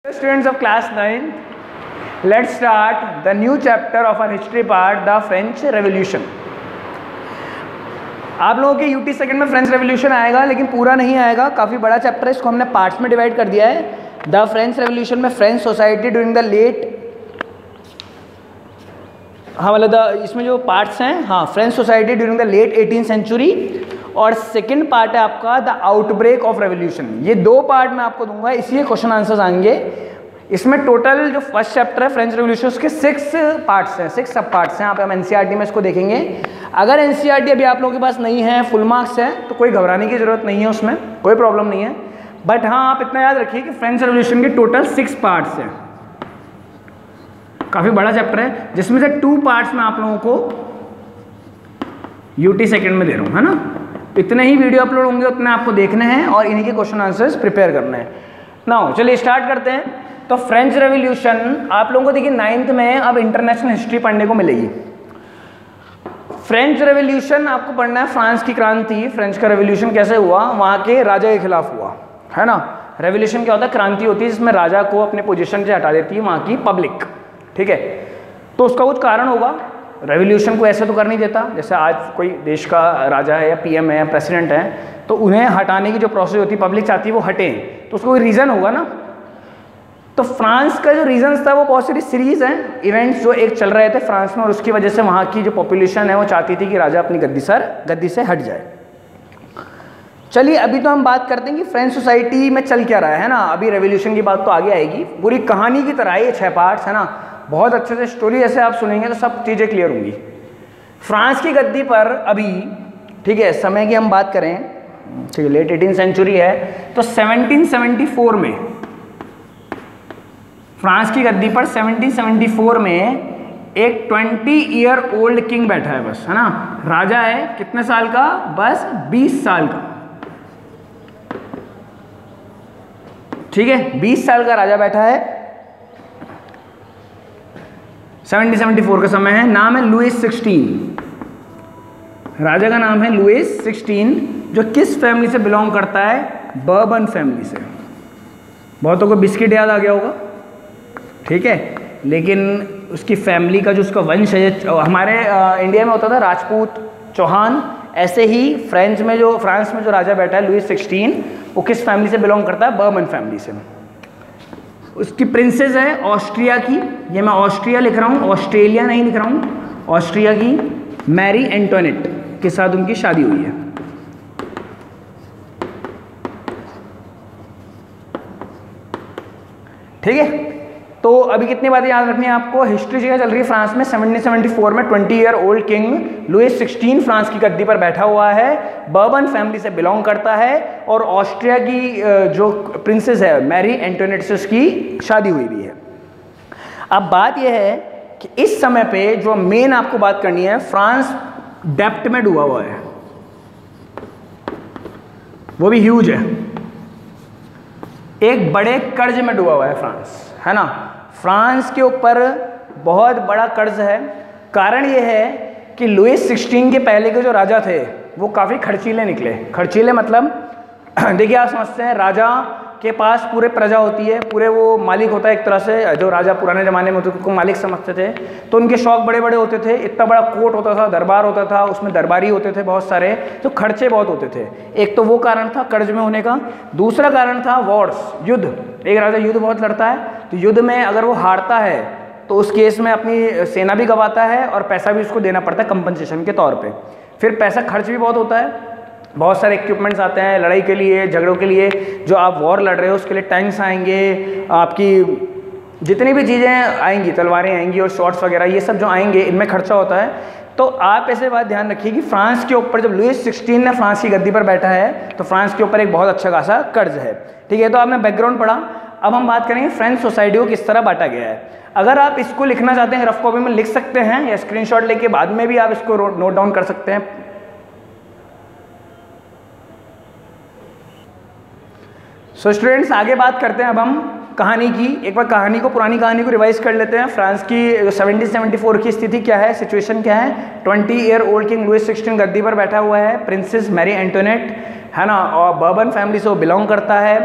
Students of class 9, let's start the new chapter of our history part, the French Revolution. आप लोगों के UT second में French revolution आएगा, लेकिन पूरा नहीं आएगा, काफ़ी बड़ा चैप्टर है, इसको हमने पार्ट्स में डिवाइड कर दिया है. द फ्रेंच रेवोल्यूशन में French society during the late, हाँ मतलब इसमें जो पार्ट्स हैं, हाँ French society during the late 18th century, और सेकंड पार्ट है आपका द आउटब्रेक ऑफ रेवोल्यूशन. ये दो पार्ट मैं आपको दूंगा, इसी क्वेश्चन आंसर्स आएंगे. इसमें टोटल जो फर्स्ट चैप्टर है फ्रेंच रेवोल्यूशन, उसके 6 पार्ट्स हैं, 6 सब पार्ट्स हैं. आप हम एनसीईआरटी में इसको देखेंगे. अगर एनसीईआरटी अभी आप लोगों के पास नहीं है, फुल मार्क्स है, तो कोई घबराने की जरूरत नहीं है, उसमें कोई प्रॉब्लम नहीं है. बट हाँ आप इतना याद रखिए कि फ्रेंच रेवोल्यूशन के टोटल 6 पार्ट्स हैं. काफ़ी बड़ा चैप्टर है, जिसमें से 2 पार्ट्स मैं आप लोगों को यूटी सेकेंड में दे रहा हूँ, है ना. इतने ही वीडियो अपलोड होंगे, उतने आपको देखने हैं और इन्हीं के क्वेश्चन आंसर्स प्रिपेयर करने हैं. नाउ चलिए स्टार्ट करते हैं. तो फ्रेंच रेवोल्यूशन आप लोगों को देखिए 9th में अब इंटरनेशनल हिस्ट्री पढ़ने को मिलेगी. फ्रेंच रेवोल्यूशन आपको पढ़ना है, फ्रांस की क्रांति. फ्रेंच का रेवोल्यूशन कैसे हुआ, वहाँ के राजा के खिलाफ हुआ, है ना. रेवोल्यूशन क्या होता है, क्रांति होती है जिसमें राजा को अपने पोजीशन से हटा देती है वहाँ की पब्लिक, ठीक है. तो उसका कुछ कारण होगा. रेवोल्यूशन को ऐसे तो कर नहीं देता, जैसे आज कोई देश का राजा है या पीएम है या प्रेसिडेंट है, तो उन्हें हटाने की जो प्रोसेस होती है, पब्लिक चाहती है वो हटे, तो उसका कोई रीज़न होगा ना. तो फ्रांस का जो रीजंस था वो बहुत सारी सीरीज हैं, इवेंट्स जो एक चल रहे थे फ्रांस में, और उसकी वजह से वहाँ की जो पॉपुलेशन है वो चाहती थी कि राजा अपनी गद्दी से हट जाए. चलिए अभी तो हम बात करते हैं कि फ्रेंच सोसाइटी में चल क्या रहा है ना. अभी रेवोल्यूशन की बात तो आगे आएगी. पूरी कहानी की तरह ये 6 पार्ट्स है ना, बहुत अच्छे से स्टोरी जैसे आप सुनेंगे तो सब चीज़ें क्लियर होंगी. फ्रांस की गद्दी पर अभी, ठीक है, समय की हम बात करें, ठीक है, लेट 18th सेंचुरी है, तो 1774 में फ्रांस की गद्दी पर 1774 में एक 20 ईयर ओल्ड किंग बैठा है बस, है ना. राजा है कितने साल का, बस 20 साल का, ठीक है, 20 साल का राजा बैठा है. 1774 का समय है. नाम है लुइस 16. राजा का नाम है लुइस 16, जो किस फैमिली से बिलोंग करता है, बर्बन फैमिली से. बहुतों को बिस्किट याद आ गया होगा, ठीक है, लेकिन उसकी फैमिली का जो उसका वंश है, हमारे इंडिया में होता था राजपूत, चौहान, ऐसे ही फ्रांस में जो राजा बैठा है लुइस 16, वो किस फैमिली से बिलोंग करता है, बर्बन फैमिली से. उसकी प्रिंसेस है ऑस्ट्रिया की, ये मैं ऑस्ट्रिया लिख रहा हूँ, ऑस्ट्रेलिया नहीं लिख रहा हूँ, ऑस्ट्रिया की मैरी एंटोनेट के साथ उनकी शादी हुई है. ठीक है, तो अभी कितनी बातें याद रखनी है आपको. हिस्ट्री जगह चल रही है फ्रांस में. 1774 में 20 year old king Louis 16 France की गद्दी पर बैठा हुआ है, बर्बन फैमिली से बिलोंग करता है, और ऑस्ट्रिया की जो प्रिंसेस है मैरी एंटोनेट से उसकी शादी हुई भी है. अब बात यह है कि इस समय पे जो मेन आपको बात करनी है, फ्रांस डेप्ट में डूबा हुआ है, वो भी ह्यूज है. एक बड़े कर्ज में डूबा हुआ है फ्रांस, है ना. फ्रांस के ऊपर बहुत बड़ा कर्ज है. कारण ये है कि लुइस 16 के पहले के जो राजा थे वो काफ़ी खर्चीले निकले. खर्चीले मतलब देखिए आप समझते हैं, राजा के पास पूरे प्रजा होती है, पूरे वो मालिक होता है एक तरह से. जो राजा पुराने ज़माने में होते थे उनको मालिक समझते थे, तो उनके शौक बड़े बड़े होते थे. इतना बड़ा कोर्ट होता था, दरबार होता था, उसमें दरबारी होते थे बहुत सारे, तो खर्चे बहुत होते थे. एक तो वो कारण था कर्ज में होने का. दूसरा कारण था वॉर्स, युद्ध. एक राजा युद्ध बहुत लड़ता है, तो युद्ध में अगर वो हारता है तो उस केस में अपनी सेना भी गंवाता है और पैसा भी उसको देना पड़ता है कंपनसेशन के तौर पे. फिर पैसा खर्च भी बहुत होता है, बहुत सारे इक्विपमेंट्स आते हैं लड़ाई के लिए, झगड़ों के लिए. जो आप वॉर लड़ रहे हो उसके लिए टैंक्स आएंगे, आपकी जितनी भी चीज़ें आएंगी, तलवारें आएंगी और शॉट्स वगैरह, ये सब जो आएंगे इनमें खर्चा होता है. तो आप ऐसे बात ध्यान रखिए कि फ्रांस के ऊपर जब लुइस 16 ने फ्रांस की गद्दी पर बैठा है, तो फ्रांस के ऊपर एक बहुत अच्छा खासा कर्ज है. ठीक है, तो आपने बैकग्राउंड पढ़ा. अब हम बात करेंगे फ्रेंच सोसाइटी को किस तरह बांटा गया है. अगर आप इसको लिखना चाहते हैं रफ कॉपी में लिख सकते हैं, या स्क्रीनशॉट लेके बाद में भी आप इसको नोट डाउन कर सकते हैं. सो स्टूडेंट्स आगे बात करते हैं अब हम कहानी की. एक बार कहानी को, पुरानी कहानी को रिवाइज कर लेते हैं. फ्रांस की 1774 की स्थिति क्या है, सिचुएशन क्या है. 20 ईयर ओल्ड किंग लुइस 16 गद्दी पर बैठा हुआ है, प्रिंसेस मैरी एंटोनेट, है ना, और बर्बन फैमिली से वो बिलोंग करता है.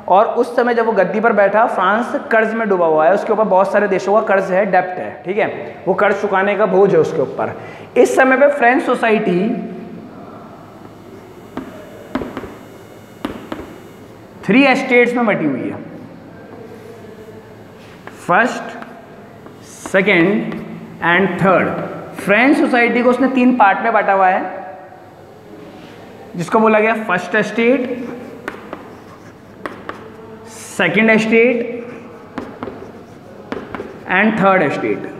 और उस समय जब वो गद्दी पर बैठा, फ्रांस कर्ज में डूबा हुआ है, उसके ऊपर बहुत सारे देशों का कर्ज है, डेप्ट है, ठीक है, वो कर्ज चुकाने का बोझ है उसके ऊपर। इस समय पे फ्रेंच सोसाइटी 3 एस्टेट्स में बटी हुई है, first, second and third. French society को उसने 3 पार्ट में बांटा हुआ है, जिसको बोला गया first estate, second estate and third estate.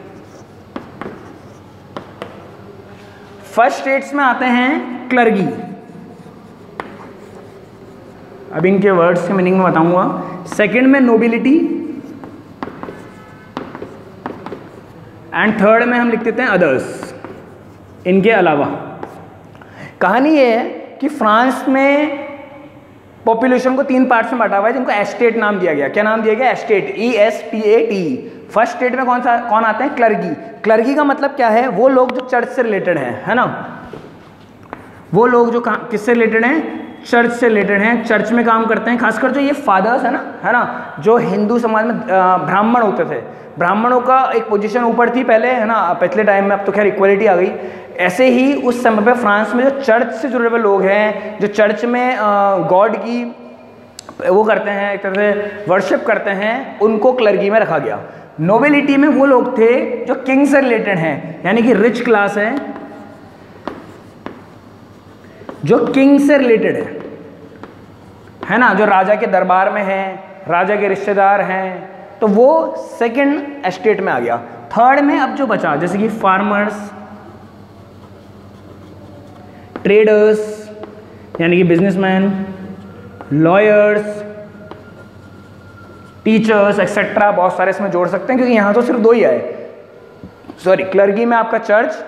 First states में आते हैं क्लर्गी, अब इनके वर्ड्स के मीनिंग में बताऊंगा। सेकेंड में नोबिलिटी एंड थर्ड में हम लिख देते हैं अदर्स, इनके अलावा। कहानी ये है कि फ्रांस में पॉपुलेशन को 3 पार्ट्स में बांटा हुआ है, जिनको एस्टेट नाम दिया गया। क्या नाम दिया गया? Estate, ESTAT। फर्स्ट स्टेट में कौन आते हैं? क्लर्गी। क्लर्गी का मतलब क्या है? वो लोग जो चर्च से रिलेटेड हैं, है ना, वो लोग जो किससे रिलेटेड हैं? चर्च से रिलेटेड हैं, चर्च में काम करते हैं। खासकर जो ये फादर्स है ना, जो हिंदू समाज में ब्राह्मण होते थे, ब्राह्मणों का एक पोजीशन ऊपर थी पहले, है ना, पिछले टाइम में, अब तो खैर इक्वलिटी आ गई। ऐसे ही उस समय पे फ्रांस में जो चर्च से जुड़े हुए लोग हैं, जो चर्च में गॉड की वो करते हैं, एक तरह से वर्शिप करते हैं, उनको क्लर्गी में रखा गया। नोबिलिटी में वो लोग थे जो किंग से रिलेटेड हैं, यानी कि रिच क्लास जो किंग से रिलेटेड है ना, जो राजा के दरबार में है, राजा के रिश्तेदार हैं, तो वो सेकंड एस्टेट में आ गया। थर्ड में अब जो बचा, जैसे कि फार्मर्स, ट्रेडर्स यानी कि बिजनेसमैन, लॉयर्स, टीचर्स एक्सेट्रा, बहुत सारे इसमें जोड़ सकते हैं, क्योंकि यहाँ तो सिर्फ 2 ही आए। सॉरी, क्लर्गी में आपका चर्च,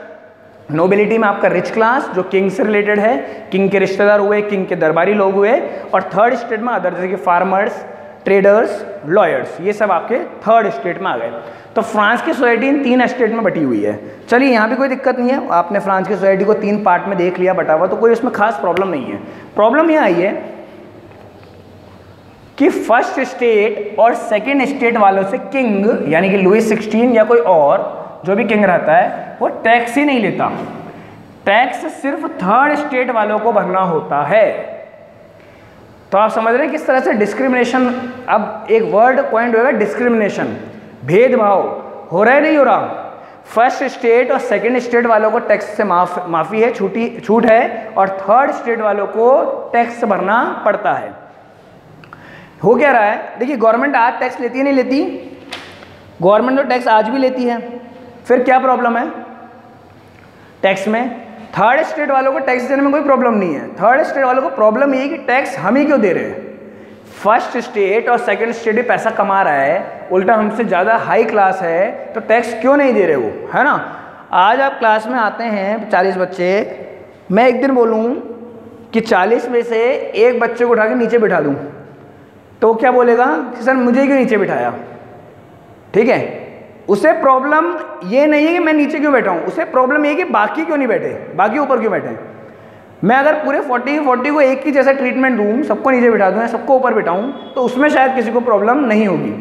नोबिलिटी में आपका रिच क्लास जो किंग से रिलेटेड है, किंग के रिश्तेदार हुए, किंग के दरबारी लोग हुए, और थर्ड स्टेट में अदर, जैसे कि फार्मर्स, ट्रेडर्स, लॉयर्स, ये सब आपके थर्ड स्टेट में आ गए। तो फ्रांस की सोसाइटी इन 3 स्टेट में बटी हुई है। चलिए, यहाँ भी कोई दिक्कत नहीं है, आपने फ्रांस की सोसाइटी को 3 पार्ट में देख लिया बटा हुआ, तो कोई उसमें खास प्रॉब्लम नहीं है। प्रॉब्लम यह आई है कि फर्स्ट स्टेट और सेकेंड स्टेट वालों से किंग यानी कि लुई 16 या कोई और जो भी किंग रहता है, वो टैक्स ही नहीं लेता। टैक्स सिर्फ थर्ड स्टेट वालों को भरना होता है। तो आप समझ रहे हैं किस तरह से डिस्क्रिमिनेशन, अब एक वर्ड पॉइंट होगा, डिस्क्रिमिनेशन, भेदभाव हो रहा है, नहीं हो रहा। फर्स्ट स्टेट और सेकंड स्टेट वालों को टैक्स से माफी है, छूट है, और थर्ड स्टेट वालों को टैक्स भरना पड़ता है। हो क्या रहा है? देखिए, गवर्नमेंट आज टैक्स लेती है, नहीं लेती? गवर्नमेंट तो टैक्स आज भी लेती है। फिर क्या प्रॉब्लम है टैक्स में? थर्ड स्टेट वालों को टैक्स देने में कोई प्रॉब्लम नहीं है। थर्ड स्टेट वालों को प्रॉब्लम ये है कि टैक्स हम ही क्यों दे रहे हैं? फर्स्ट स्टेट और सेकंड स्टेट भी पैसा कमा रहा है, उल्टा हमसे ज़्यादा हाई क्लास है, तो टैक्स क्यों नहीं दे रहे वो, है ना। आज आप क्लास में आते हैं 40 बच्चे, मैं एक दिन बोलूँ कि 40 में से एक बच्चे को उठा के नीचे बिठा दूँ, तो क्या बोलेगा कि सर मुझे क्यों नीचे बिठाया? ठीक है, उसे प्रॉब्लम ये नहीं है कि मैं नीचे क्यों बैठा हूँ, उसे प्रॉब्लम ये है कि बाकी क्यों नहीं बैठे, बाकी ऊपर क्यों बैठे। मैं अगर पूरे 40 को एक ही जैसा ट्रीटमेंट दूँ, सबको नीचे बिठा दूँ या सबको ऊपर बिठाऊँ, तो उसमें शायद किसी को प्रॉब्लम नहीं होगी।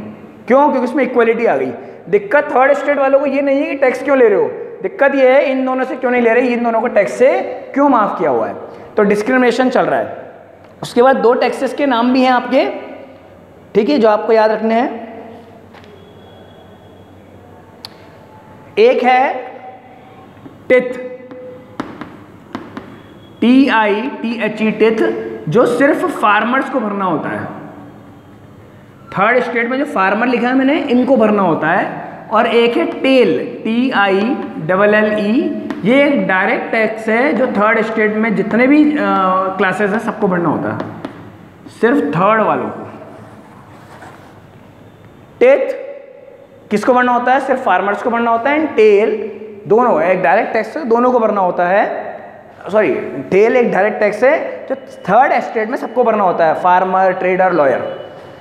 क्यों? क्योंकि उसमें इक्वलिटी आ गई। दिक्कत थर्ड स्टेट वालों को ये नहीं है कि टैक्स क्यों ले रहे हो, दिक्कत ये है इन दोनों से क्यों नहीं ले रहे, इन दोनों को टैक्स से क्यों माफ़ किया हुआ है। तो डिस्क्रिमिनेशन चल रहा है। उसके बाद 2 टैक्सेस के नाम भी हैं आपके, ठीक है, जो आपको याद रखने हैं। एक है टिथ, TITHE, टिथ, जो सिर्फ फार्मर्स को भरना होता है। थर्ड स्टेट में जो फार्मर लिखा है मैंने, इनको भरना होता है। और एक है टेल, TILLE, ये एक डायरेक्ट टैक्स है जो थर्ड स्टेट में जितने भी क्लासेस हैं सबको भरना होता है, सिर्फ थर्ड वालों को। टेथ किसको भरना होता है? सिर्फ फार्मर्स को भरना होता है। टेल दोनों, एक डायरेक्ट टैक्स है, दोनों को भरना होता है। सॉरी, टेल एक डायरेक्ट टैक्स है जो थर्ड स्टेट में सबको भरना होता है, फार्मर, ट्रेडर, लॉयर।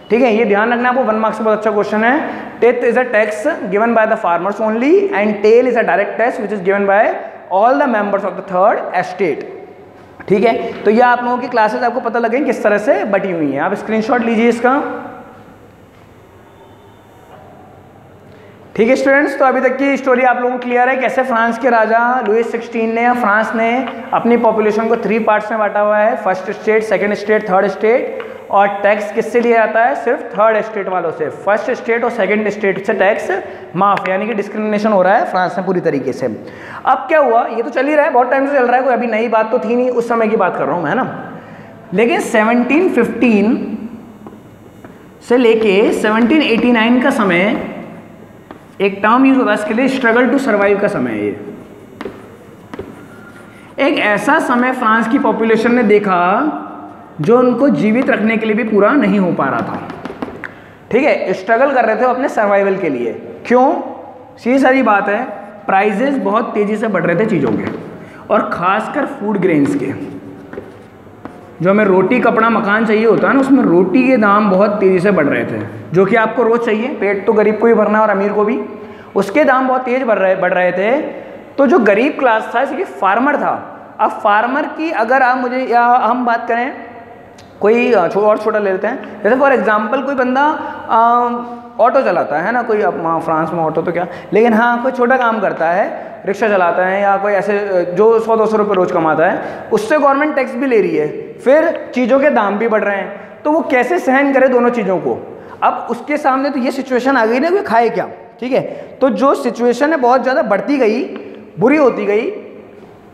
ठीक है, ये ध्यान रखना, आपको 1 मार्क्स से बहुत अच्छा क्वेश्चन है। Tithe is a tax given by the farmers only and taille is a direct tax which is given by all the members of the third estate. ठीक है, तो ये आप लोगों की क्लासेस आपको पता लगे किस तरह से बटी हुई हैं। आप स्क्रीनशॉट लीजिए इसका। ठीक है स्टूडेंट्स, तो अभी तक की स्टोरी आप लोगों को क्लियर है कैसे फ्रांस के राजा लुईस 16 ने या फ्रांस ने अपनी पॉपुलेशन को 3 पार्ट्स में बांटा हुआ है, first state, second state, third state. और टैक्स किससे लिया जाता है? सिर्फ थर्ड स्टेट वालों से। फर्स्ट स्टेट और सेकंड स्टेट से टैक्स माफ, यानी कि डिस्क्रिमिनेशन हो रहा है फ्रांस में पूरी तरीके से। अब क्या हुआ, ये तो चल ही रहा है, बहुत टाइम से चल रहा है, कोई अभी नई बात तो थी नहीं, उस समय की बात कर रहा हूँ मैं, है ना। लेकिन 1715 से लेके 1789 का समय एक टर्म यूज होता है इसके लिए, स्ट्रगल टू सर्वाइव का समय है। ये एक ऐसा समय फ्रांस की पॉपुलेशन ने देखा जो उनको जीवित रखने के लिए भी पूरा नहीं हो पा रहा था। ठीक है, स्ट्रगल कर रहे थे अपने सर्वाइवल के लिए। क्यों? सीधी सारी बात है, प्राइजेस बहुत तेजी से बढ़ रहे थे चीज़ों के, और खासकर फूड ग्रेन्स के। जो हमें रोटी कपड़ा मकान चाहिए होता है ना, उसमें रोटी के दाम बहुत तेज़ी से बढ़ रहे थे, जो कि आपको रोज़ चाहिए, पेट तो गरीब को भी भरना है और अमीर को भी, उसके दाम बहुत तेज बढ़ रहे थे। तो जो गरीब क्लास था, जैसे कि फार्मर था, अब फार्मर की अगर आप मुझे या हम बात करें, कोई और छोटा ले लेते हैं, जैसे फॉर एग्जांपल कोई बंदा ऑटो चलाता है ना, कोई अब फ्रांस में ऑटो तो क्या, लेकिन हाँ कोई छोटा काम करता है, रिक्शा चलाता है या कोई ऐसे जो 100-200 रुपये रोज़ कमाता है, उससे गवर्नमेंट टैक्स भी ले रही है, फिर चीज़ों के दाम भी बढ़ रहे हैं, तो वो कैसे सहन करे दोनों चीज़ों को। अब उसके सामने तो ये सिचुएशन आ गई ना, कोई खाए क्या। ठीक है, तो जो सिचुएशन है बहुत ज़्यादा बढ़ती गई, बुरी होती गई,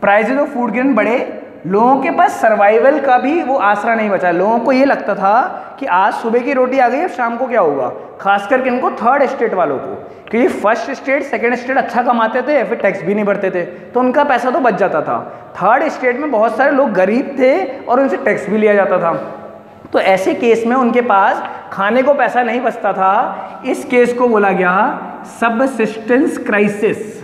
प्राइजेज ऑफ फूड ग्रेन बढ़े, लोगों के पास सर्वाइवल का भी वो आसरा नहीं बचा। लोगों को ये लगता था कि आज सुबह की रोटी आ गई, अब शाम को क्या होगा, खासकर किनको, थर्ड स्टेट वालों को, क्योंकि फर्स्ट स्टेट सेकंड स्टेट अच्छा कमाते थे, फिर टैक्स भी नहीं भरते थे, तो उनका पैसा तो बच जाता था। थर्ड स्टेट में बहुत सारे लोग गरीब थे और उनसे टैक्स भी लिया जाता था, तो ऐसे केस में उनके पास खाने को पैसा नहीं बचता था। इस केस को बोला गया सबसिस्टेंस क्राइसिस।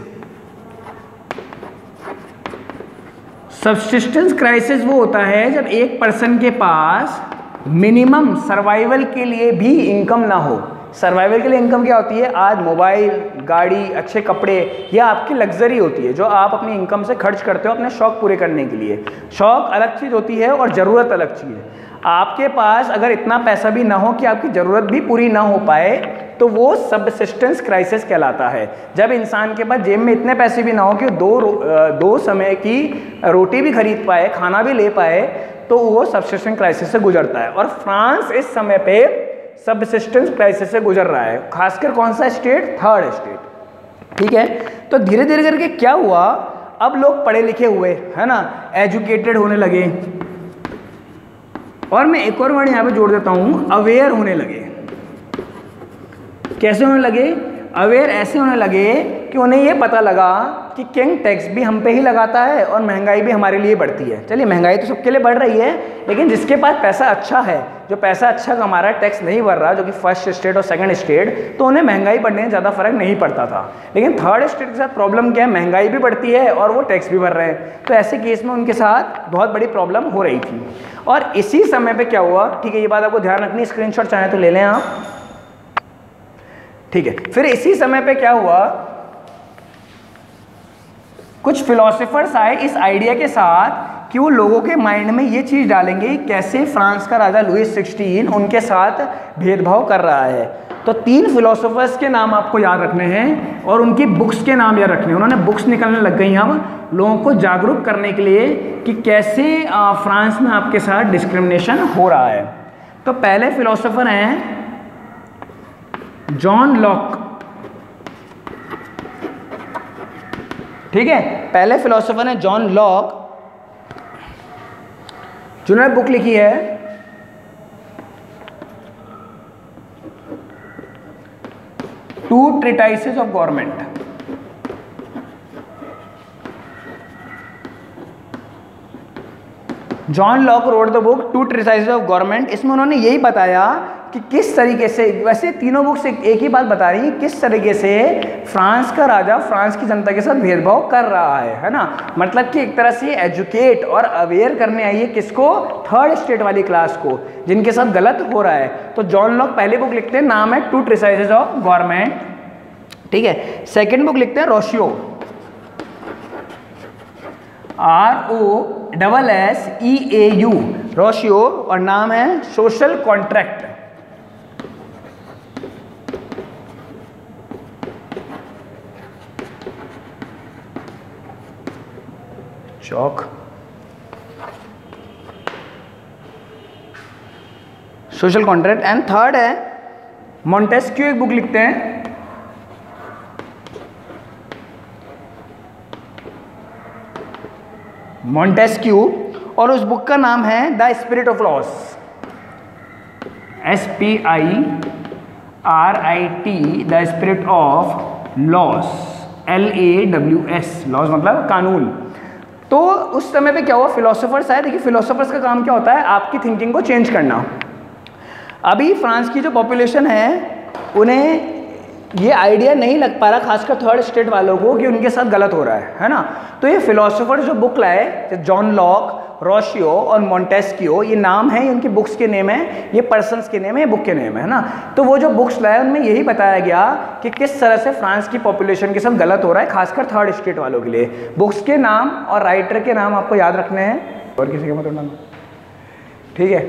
सबसिस्टेंस क्राइसिस वो होता है जब एक पर्सन के पास मिनिमम सर्वाइवल के लिए भी इनकम ना हो। सर्वाइवल के लिए इनकम क्या होती है? आज मोबाइल, गाड़ी, अच्छे कपड़े, यह आपकी लग्जरी होती है जो आप अपनी इनकम से खर्च करते हो अपने शौक पूरे करने के लिए। शौक अलग चीज़ होती है और ज़रूरत अलग चीज़ है। आपके पास अगर इतना पैसा भी ना हो कि आपकी ज़रूरत भी पूरी ना हो पाए, तो वो सबसिस्टेंस क्राइसिस कहलाता है। जब इंसान के पास जेब में इतने पैसे भी ना हो कि दो समय की रोटी भी खरीद पाए, खाना भी ले पाए, तो वो सबसिस्टेंस क्राइसिस से गुजरता है। और फ्रांस इस समय पे सबसिस्टेंस क्राइसिस से गुजर रहा है, खासकर कौन सा स्टेट? Third state. ठीक है, तो धीरे धीरे करके क्या हुआ, अब लोग पढ़े लिखे हुए, है ना, एजुकेटेड होने लगे, और मैं एक और वर्ड यहाँ पे जोड़ देता हूँ, अवेयर होने लगे। कैसे होने लगे? अवेयर ऐसे होने लगे कि उन्हें ये पता लगा कि किंग टैक्स भी हम पे ही लगाता है और महंगाई भी हमारे लिए बढ़ती है। चलिए, महंगाई तो सबके लिए बढ़ रही है, लेकिन जिसके पास पैसा अच्छा है, जो पैसा अच्छा कमा रहा है, टैक्स नहीं भर रहा, जो कि फर्स्ट स्टेट और सेकंड स्टेट, तो उन्हें महंगाई बढ़ने में ज़्यादा फर्क नहीं पड़ता था। लेकिन थर्ड स्टेट के साथ प्रॉब्लम क्या है? महंगाई भी बढ़ती है और वो टैक्स भी भर रहे हैं, तो ऐसे केस में उनके साथ बहुत बड़ी प्रॉब्लम हो रही थी। और इसी समय पर क्या हुआ, ठीक है, ये बात आपको ध्यान रखनी, स्क्रीनशॉट चाहें तो ले लें आप। ठीक है, फिर इसी समय पे क्या हुआ, कुछ फिलोसोफर्स आए इस आइडिया के साथ कि वो लोगों के माइंड में ये चीज़ डालेंगे कैसे फ्रांस का राजा लुईस 16 उनके साथ भेदभाव कर रहा है। तो 3 फिलोसोफर्स के नाम आपको याद रखने हैं और उनकी बुक्स के नाम याद रखने हैं। उन्होंने बुक्स निकलने लग गई अब लोगों को जागरूक करने के लिए कि कैसे फ्रांस में आपके साथ डिस्क्रिमिनेशन हो रहा है। तो पहले फिलोसोफर हैं जॉन लॉक। ठीक है, पहले फिलोसोफर है जॉन लॉक, जिन्होंने बुक लिखी है two treatises of government. John Locke wrote the book two treatises of government. इसमें उन्होंने यही बताया कि किस तरीके से, वैसे तीनों बुक्स एक ही बात बता रही है, किस तरीके से फ्रांस का राजा फ्रांस की जनता के साथ भेदभाव कर रहा है ना। मतलब कि एक तरह से एजुकेट और अवेयर करने आई है किसको? थर्ड स्टेट वाली क्लास को, जिनके साथ गलत हो रहा है। तो जॉन लॉक पहले बुक लिखते हैं, नाम है टू ट्रीटाइसेस ऑफ गवर्नमेंट। ठीक है, सेकेंड बुक लिखते हैं रोशियो। ROSSEAU, रोशियो, और नाम है social contract. Chowk, social contract. And third है मॉन्टेस्क्यू, एक बुक लिखते हैं मॉन्टेस्क्यू, और उस बुक का नाम है the spirit of loss, SPIRIT, the spirit of loss, LAWS, loss मतलब कानून। तो उस समय पे क्या हुआ, फिलोसोफर्स आए। देखिए फिलोसोफर्स का काम क्या होता है, आपकी थिंकिंग को चेंज करना। अभी फ्रांस की जो पॉपुलेशन है उन्हें ये आइडिया नहीं लग पा रहा, खासकर थर्ड स्टेट वालों को, कि उनके साथ गलत हो रहा है ना। तो ये फिलोसोफर जो बुक लाए, जॉन लॉक, रोशियो और मॉन्टेस्क्यू, ये नाम है, उनकी बुक्स के नेम है, ये पर्सन्स के नेम है, ये बुक के नेम है ना। तो वो जो बुक्स लाए उनमें यही बताया गया कि किस तरह से फ्रांस की पॉपुलेशन के साथ गलत हो रहा है, खासकर थर्ड स्टेट वालों के लिए। बुक्स के नाम और राइटर के नाम आपको याद रखने हैं, और किसी का मतलब नाम, ठीक है।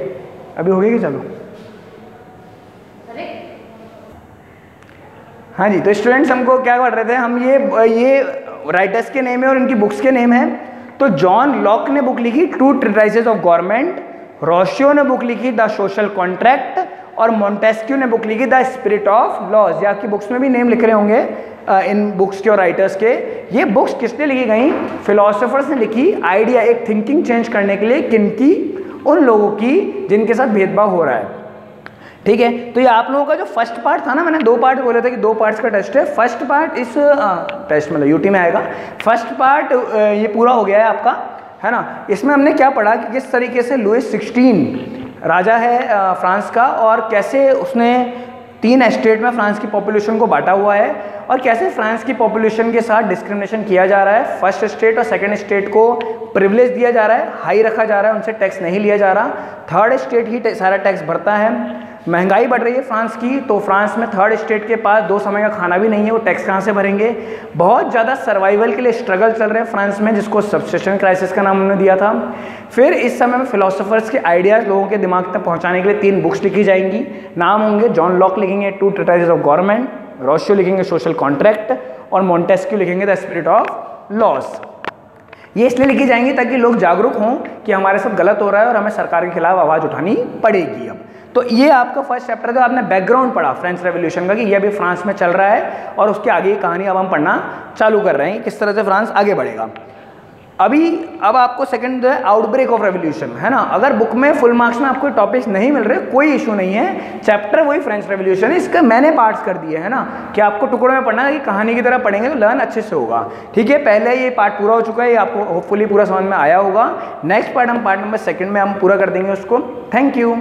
अभी हो गया कि चलो, हाँ जी। तो स्टूडेंट्स हमको क्या पढ़ रहे थे हम, ये राइटर्स के नेम है और इनकी बुक्स के नेम है। तो जॉन लॉक ने बुक लिखी टू ट्रेटाइसेस ऑफ गवर्नमेंट, रोशियो ने बुक लिखी द सोशल कॉन्ट्रैक्ट, और मॉन्टेस्क्यू ने बुक लिखी द स्पिरिट ऑफ लॉज। ये आपकी बुक्स में भी नेम लिख रहे होंगे इन बुक्स के और राइटर्स के। ये बुक्स किसने लिखी गई, फिलोसोफर्स ने लिखी, आइडिया, एक थिंकिंग चेंज करने के लिए। किनकी, उन लोगों की जिनके साथ भेदभाव हो रहा है, ठीक है। तो ये आप लोगों का जो फर्स्ट पार्ट था ना, मैंने 2 पार्ट बोले थे कि 2 पार्ट्स का टेस्ट है। फर्स्ट पार्ट इस टेस्ट मतलब यूटी में आएगा। फर्स्ट पार्ट ये पूरा हो गया है आपका, है ना। इसमें हमने क्या पढ़ा कि किस तरीके से लुइस 16 राजा है फ्रांस का, और कैसे उसने 3 स्टेट में फ्रांस की पॉपुलेशन को बांटा हुआ है, और कैसे फ्रांस की पॉपुलेशन के साथ डिस्क्रिमिनेशन किया जा रहा है। फर्स्ट स्टेट और सेकंड स्टेट को प्रिविलेज दिया जा रहा है, हाई रखा जा रहा है, उनसे टैक्स नहीं लिया जा रहा। थर्ड स्टेट ही सारा टैक्स भरता है। महंगाई बढ़ रही है फ्रांस की, तो फ्रांस में थर्ड स्टेट के पास 2 समय का खाना भी नहीं है, वो टैक्स कहाँ से भरेंगे। बहुत ज़्यादा सर्वाइवल के लिए स्ट्रगल चल रहे हैं फ्रांस में, जिसको सब्सिस्टेंस क्राइसिस का नाम उन्होंने दिया था। फिर इस समय में फिलोसोफर्स के आइडियाज़ लोगों के दिमाग तक पहुँचाने के लिए 3 बुक्स लिखी जाएंगी। नाम होंगे, जॉन लॉक लिखेंगे टू ट्रेटाइसेस ऑफ गवर्नमेंट, रोशियो लिखेंगे सोशल कॉन्ट्रैक्ट, और मॉन्टेस्क्यू लिखेंगे द स्पिरिट ऑफ लॉस। ये इसलिए लिखी जाएंगी ताकि लोग जागरूक हों कि हमारे साथ गलत हो रहा है और हमें सरकार के खिलाफ आवाज़ उठानी पड़ेगी। अब तो ये आपका फर्स्ट चैप्टर का आपने बैकग्राउंड पढ़ा फ्रेंच रेवोल्यूशन का, कि ये अभी फ्रांस में चल रहा है, और उसके आगे की कहानी अब हम पढ़ना चालू कर रहे हैं, किस तरह से फ्रांस आगे बढ़ेगा। अब आपको सेकंड जो है आउटब्रेक ऑफ रेवोल्यूशन, है ना। अगर बुक में फुल मार्क्स में आपको टॉपिक्स नहीं मिल रहे, कोई इशू नहीं है, चैप्टर वही फ्रेंच रेवोल्यूशन है, इसका मैंने पार्ट्स कर दिए है ना, कि आपको टुकड़ों में पढ़ना है, कि कहानी की तरह पढ़ेंगे तो लर्न अच्छे से होगा, ठीक है। पहले ये पार्ट पूरा हो चुका है, ये आपको होपफुली पूरा समझ में आया होगा। नेक्स्ट पार्ट हम पार्ट नंबर 2 में हम पूरा कर देंगे उसको। Thank you.